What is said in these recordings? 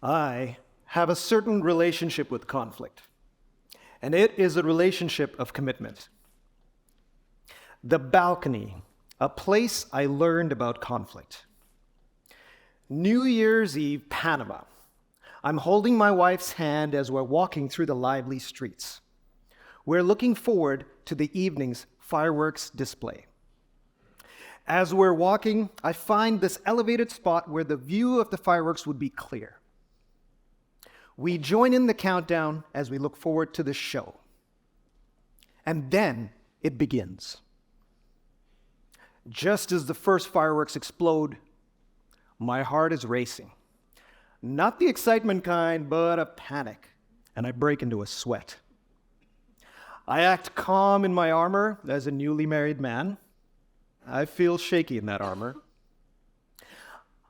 I have a certain relationship with conflict, and it is a relationship of commitment. The balcony, a place I learned about conflict. New Year's Eve, Panama. I'm holding my wife's hand as we're walking through the lively streets. We're looking forward to the evening's fireworks display. As we're walking, I find this elevated spot where the view of the fireworks would be clear. We join in the countdown as we look forward to the show. And then it begins. Just as the first fireworks explode, my heart is racing. Not the excitement kind, but a panic, and I break into a sweat. I act calm in my armor as a newly married man. I feel shaky in that armor.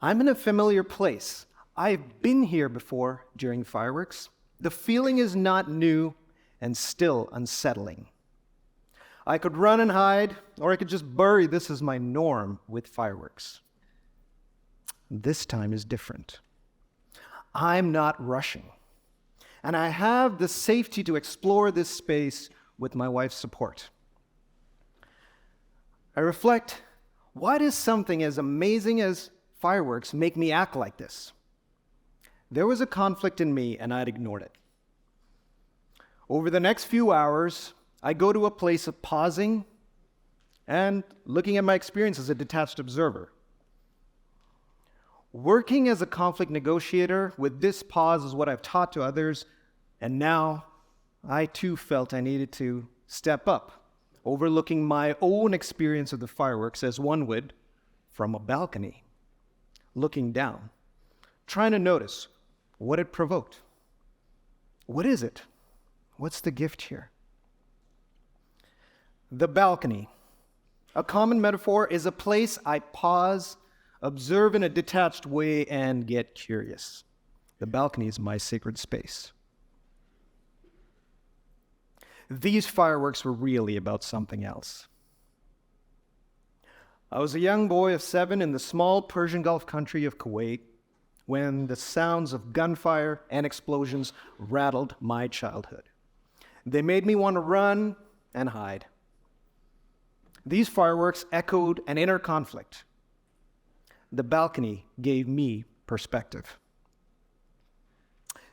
I'm in a familiar place. I've been here before during fireworks. The feeling is not new and still unsettling. I could run and hide, or I could just bury this as my norm with fireworks. This time is different. I'm not rushing, and I have the safety to explore this space with my wife's support. I reflect, why does something as amazing as fireworks make me act like this? There was a conflict in me, and I'd ignored it. Over the next few hours, I go to a place of pausing and looking at my experience as a detached observer. Working as a conflict negotiator with this pause is what I've taught to others, and now I too felt I needed to step up, overlooking my own experience of the fireworks as one would from a balcony, looking down, trying to notice what it provoked. What is it? What's the gift here? The balcony. A common metaphor is a place I pause, observe in a detached way, and get curious. The balcony is my sacred space. These fireworks were really about something else. I was a young boy of 7 in the small Persian Gulf country of Kuwait when the sounds of gunfire and explosions rattled my childhood. They made me want to run and hide. These fireworks echoed an inner conflict. The balcony gave me perspective.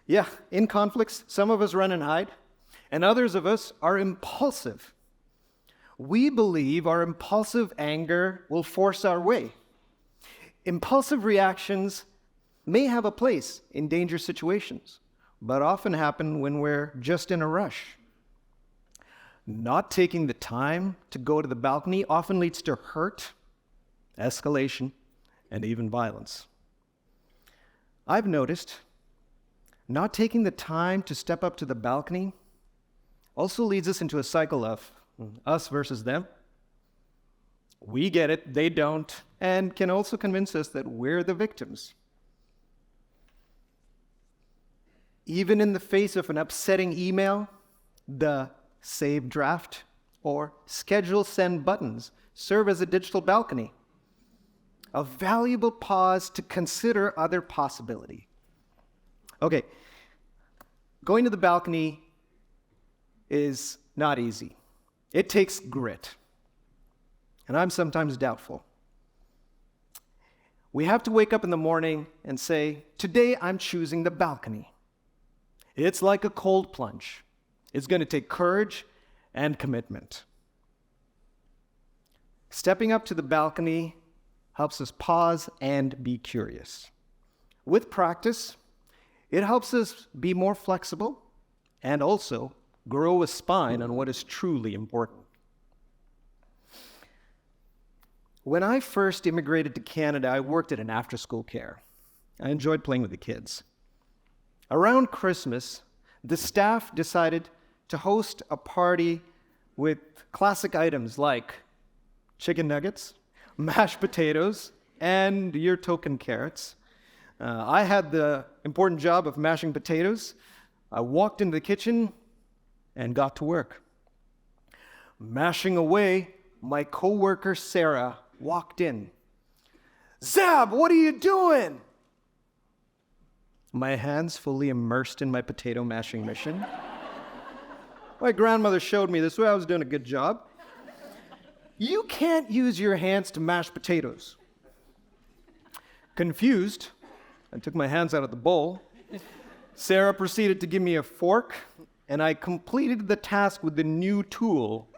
Yeah, in conflicts, some of us run and hide, and others of us are impulsive. We believe our impulsive anger will force our way. Impulsive reactions may have a place in dangerous situations, but often happen when we're just in a rush. Not taking the time to go to the balcony often leads to hurt, escalation, and even violence. I've noticed not taking the time to step up to the balcony also leads us into a cycle of us versus them. We get it, they don't, and can also convince us that we're the victims. Even in the face of an upsetting email, the save draft or schedule send buttons serve as a digital balcony, a valuable pause to consider other possibility. Okay, going to the balcony is not easy. It takes grit, and I'm sometimes doubtful. We have to wake up in the morning and say, today I'm choosing the balcony. It's like a cold plunge. It's going to take courage and commitment. Stepping up to the balcony helps us pause and be curious. With practice, it helps us be more flexible and also grow a spine on what is truly important. When I first immigrated to Canada, I worked at an after-school care. I enjoyed playing with the kids. Around Christmas, the staff decided to host a party with classic items like chicken nuggets, mashed potatoes, and your token carrots. I had the important job of mashing potatoes. I walked into the kitchen and got to work. Mashing away, my coworker Sarah walked in. "Zab, what are you doing?" my hands fully immersed in my potato mashing mission. My grandmother showed me this way. I was doing a good job. You can't use your hands to mash potatoes. Confused, I took my hands out of the bowl. Sarah proceeded to give me a fork, and I completed the task with the new tool,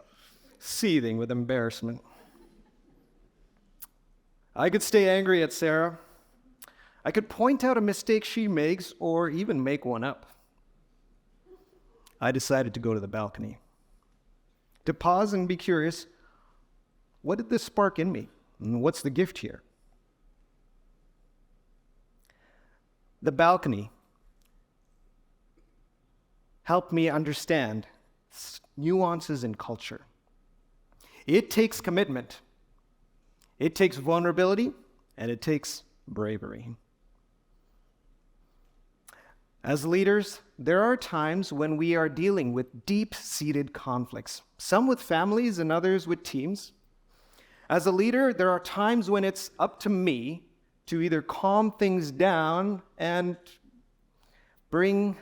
seething with embarrassment. I could stay angry at Sarah. I could point out a mistake she makes, or even make one up. I decided to go to the balcony, to pause and be curious. What did this spark in me? And what's the gift here? The balcony helped me understand nuances in culture. It takes commitment, it takes vulnerability, and it takes bravery. As leaders, there are times when we are dealing with deep-seated conflicts, some with families and others with teams. As a leader, there are times when it's up to me to either calm things down and bring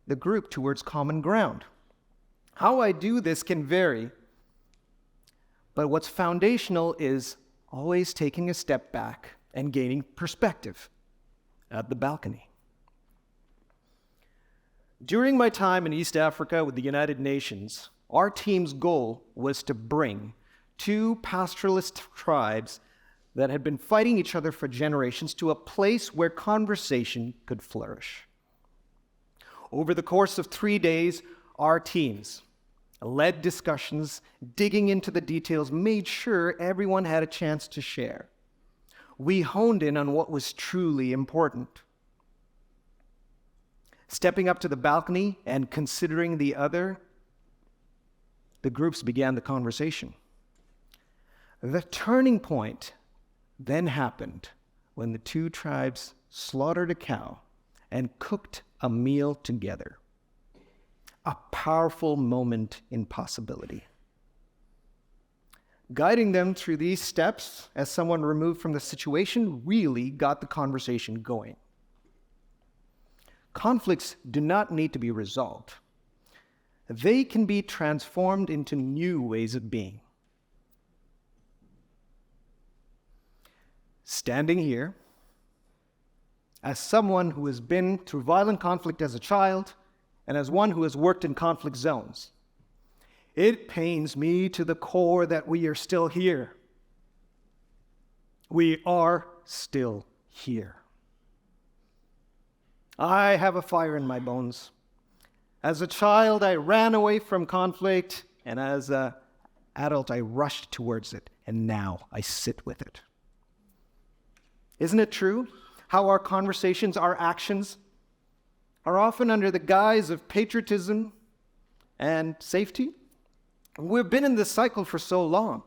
the group towards common ground. How I do this can vary, but what's foundational is always taking a step back and gaining perspective at the balcony. During my time in East Africa with the United Nations, our team's goal was to bring 2 pastoralist tribes that had been fighting each other for generations to a place where conversation could flourish. Over the course of 3 days, our teams led discussions, digging into the details, made sure everyone had a chance to share. We honed in on what was truly important. Stepping up to the balcony and considering the other, the groups began the conversation. The turning point then happened when the 2 tribes slaughtered a cow and cooked a meal together. A powerful moment in possibility. Guiding them through these steps as someone removed from the situation really got the conversation going. Conflicts do not need to be resolved. They can be transformed into new ways of being. Standing here, as someone who has been through violent conflict as a child, and as one who has worked in conflict zones, it pains me to the core that we are still here. We are still here. I have a fire in my bones. As a child, I ran away from conflict, and as an adult, I rushed towards it, and now I sit with it. Isn't it true how our conversations, our actions, are often under the guise of patriotism and safety? We've been in this cycle for so long.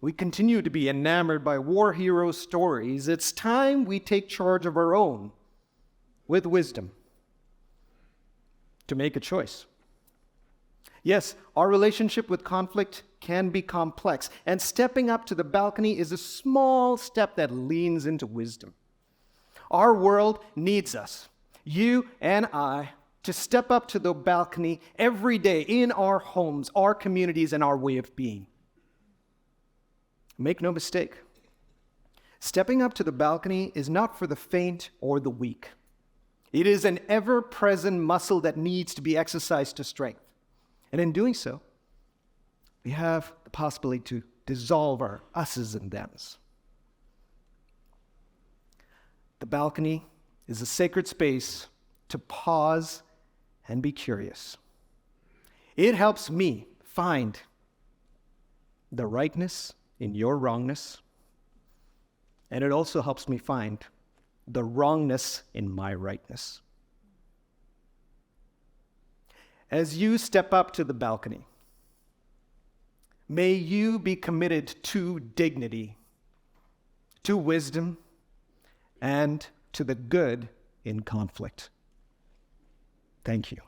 We continue to be enamored by war hero stories. It's time we take charge of our own with wisdom to make a choice. Yes, our relationship with conflict can be complex, and stepping up to the balcony is a small step that leans into wisdom. Our world needs us, you and I, to step up to the balcony every day in our homes, our communities, and our way of being. Make no mistake, stepping up to the balcony is not for the faint or the weak. It is an ever-present muscle that needs to be exercised to strength. And in doing so, we have the possibility to dissolve our us's and them's. The balcony is a sacred space to pause and be curious. It helps me find the rightness in your wrongness, and it also helps me find the wrongness in my rightness. As you step up to the balcony, may you be committed to dignity, to wisdom, and to the good in conflict. Thank you.